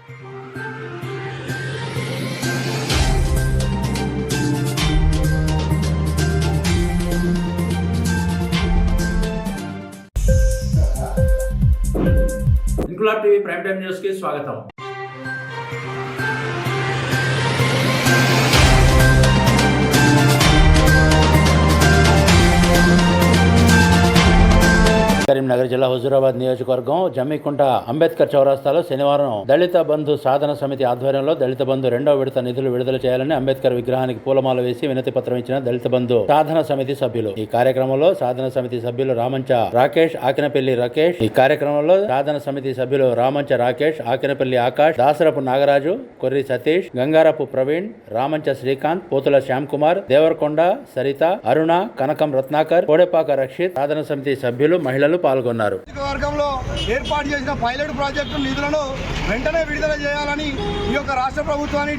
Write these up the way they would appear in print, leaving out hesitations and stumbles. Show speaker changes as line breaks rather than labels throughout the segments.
Inquilab TV prime time news కి స్వాగతం. కరీంనగర్ జిల్లా హుజూరాబాద్ నియోజకవర్గం జమ్మికుంట అంబేద్కర్ చౌరస్తాలో శనివారం దళిత బంధు సాధన సమితి ఆధ్వర్యంలో దళిత బంధు 2వ విడత నిధులు విడుదల చేయాలని అంబేద్కర్ విగ్రహానికి పూలమాల వేసి వినతి పత్రం ఇచ్చిన దళిత బంధు సాధన సమితి సభ్యులు. ఈ కార్యక్రమంలో సాధన సమితి సభ్యులు రామంచ రాకేష్, ఆకినపల్లి రాకేష్, ఆకినపల్లి ఆకాష్, దాసరపు నాగరాజు, కొర్రి సతీష్, గంగారపు ప్రవీణ్, రామంచ శ్రీకాంత్, పోతుల శ్యామ్ కుమార్, దేవరకొండ సరిత, అరుణ, కనకం రత్నాకర్, కోడెపాక రక్షిత్, సాధన సమితి సభ్యులు, మహిళలు పాల్గొన్నారు.
వర్గంలో ఏర్పాటు చేసిన పైలట్ ప్రాజెక్టు నిధులను వెంటనే విడుదల చేయాలని ఈ యొక్క రాష్ట్ర ప్రభుత్వాన్ని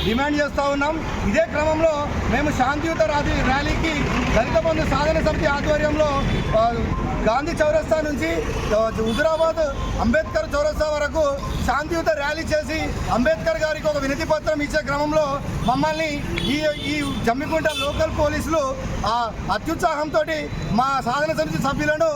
డిమాండ్ చేస్తూ ఉన్నాం. ఇదే క్రమంలో మేము శాంతియుత ర్యాలీకి దళిత బంధు సాధన సమితి ఆధ్వర్యంలో గాంధీ చౌరస్తా నుంచి హుజూరాబాద్ అంబేద్కర్ చౌరస్తా వరకు శాంతియుత ర్యాలీ చేసి అంబేద్కర్ గారికి ఒక వినతి పత్రం ఇచ్చే క్రమంలో మమ్మల్ని ఈ జమ్మికుంట లోకల్ పోలీసులు అత్యుత్సాహంతో మా సాధన సమితి సభ్యులను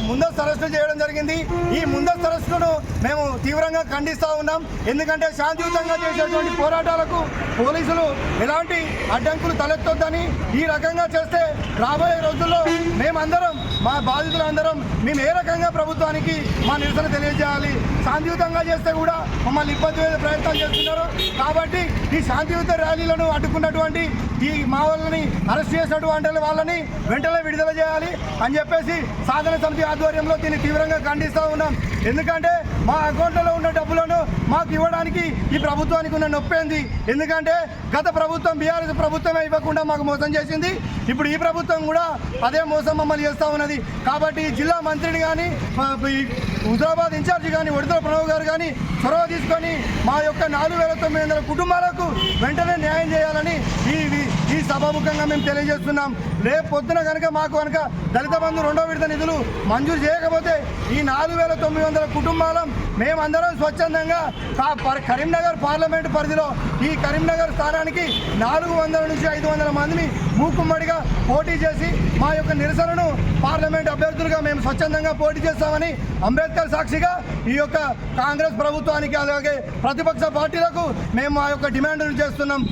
ముందస్తు అరెస్టు చేయడం జరిగింది. ఈ ముందస్తు అరెస్టును మేము తీవ్రంగా ఖండిస్తూ ఉన్నాం. ఎందుకంటే శాంతియుతంగా చేసేటువంటి పోరాటాలకు పోలీసులు ఎలాంటి అడ్డంకులు తలెత్తొద్దని, ఈ రకంగా చేస్తే రాబోయే రోజుల్లో మేమందరం, మా బాధితులందరం మేము ఏ రకంగా ప్రభుత్వానికి మా నిరసన తెలియజేయాలి. శాంతియుతంగా చేస్తే కూడా మమ్మల్ని ఇబ్బంది ప్రయత్నాలు చేస్తున్నారు. కాబట్టి ఈ శాంతియుత ర్యాలీలను అడ్డుకున్నటువంటి ఈ మా వాళ్ళని అరెస్ట్ చేసినటువంటి వాళ్ళని వెంటనే విడుదల చేయాలి అని చెప్పేసి సాధన సమితి ఆధ్వర్యంలో దీన్ని తీవ్రంగా ఖండిస్తూ ఉన్నాం. ఎందుకంటే మా అకౌంట్లలో ఉన్న డబ్బులను మాకు ఇవ్వడానికి ఈ ప్రభుత్వానికి ఉన్న నొప్పేంది. ఎందుకంటే గత ప్రభుత్వం బీఆర్ఎస్ ప్రభుత్వమే ఇవ్వకుండా మాకు మోసం చేసింది. ఇప్పుడు ఈ ప్రభుత్వం కూడా అదే మోసం మమ్మల్ని చేస్తూ ఉన్నది. కాబట్టి జిల్లా మంత్రిని కానీ, హుజూరాబాద్ ఇన్ఛార్జి కానీ, ఒడితల ప్రణవ్ గారు కానీ చొరవ తీసుకొని మా యొక్క 4,900 కుటుంబాలకు వెంటనే న్యాయం చేయాలని ఈ సభాముఖంగా మేము తెలియజేస్తున్నాం. రేపు పొద్దున కనుక మాకు దళిత బంధు 2వ విడత నిధులు మంజూరు చేయకపోతే ఈ 4,900 కుటుంబాలం మేమందరం స్వచ్ఛందంగా కరీంనగర్ పార్లమెంటు పరిధిలో ఈ కరీంనగర్ స్థానానికి 400 నుంచి 500 మందిని మూకుమ్మడిగా పోటీ చేసి మా యొక్క నిరసనను పార్లమెంట్ అభ్యర్థులుగా మేము స్వచ్ఛందంగా పోటీ చేస్తామని అంబేద్కర్ సాక్షిగా ఈ యొక్క కాంగ్రెస్ ప్రభుత్వానికి అలాగే ప్రతిపక్ష పార్టీలకు మేము మా యొక్క డిమాండ్లు చేస్తున్నాం.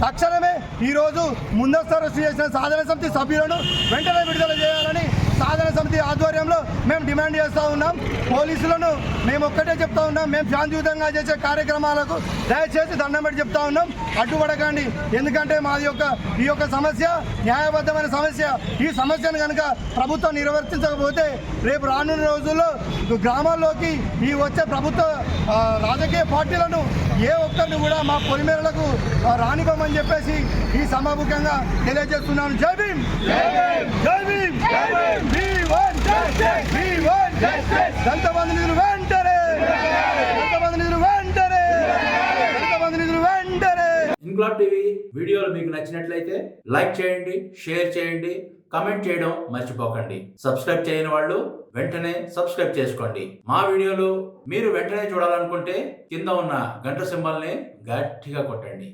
తక్షణమే ఈరోజు ముందస్తు అరెస్టు చేసిన సాధన సమితి సభ్యులను వెంటనే విడుదల చేయాలని సాధన సమితి ఆధ్వర్యంలో మేము డిమాండ్ చేస్తూ ఉన్నాం. పోలీసులను మేము ఒక్కటే చెప్తా ఉన్నాం, మేము శాంతియుతంగా చేసే కార్యక్రమాలకు దయచేసి దండం పెట్టి చెప్తా ఉన్నాం, అడ్డుపడకండి. ఎందుకంటే ఈ యొక్క సమస్య న్యాయబద్ధమైన సమస్య. ఈ సమస్యను కనుక ప్రభుత్వం నిర్వర్తించకపోతే రేపు రానున్న రోజుల్లో గ్రామాల్లోకి ఈ వచ్చే ప్రభుత్వ రాజకీయ పార్టీలను ఏ ఒక్కరిని కూడా మా పొలిమేరలకు రానివ్వమని చెప్పేసి ఈ సభాముఖంగా తెలియజేస్తున్నాను. జై భీమ్, జై భీమ్, దళిత బంధు నిధులు వెంటనే, దళిత బంధు నిధులు వెంటనే, దళిత బంధు నిధులు వెంటనే.
ఇంక్లాబ్ టీవీ వీడియోలు మీకు నచ్చినట్లయితే లైక్ చేయండి, షేర్ చేయండి, కమెంట్ చేయడం మర్చిపోకండి. సబ్స్క్రైబ్ చేయని వాళ్ళు వెంటనే సబ్స్క్రైబ్ చేసుకోండి. మా వీడియోలు మీరు వెంటనే చూడాలనుకుంటే కింద ఉన్న గంట సింబల్ని గట్టిగా కొట్టండి.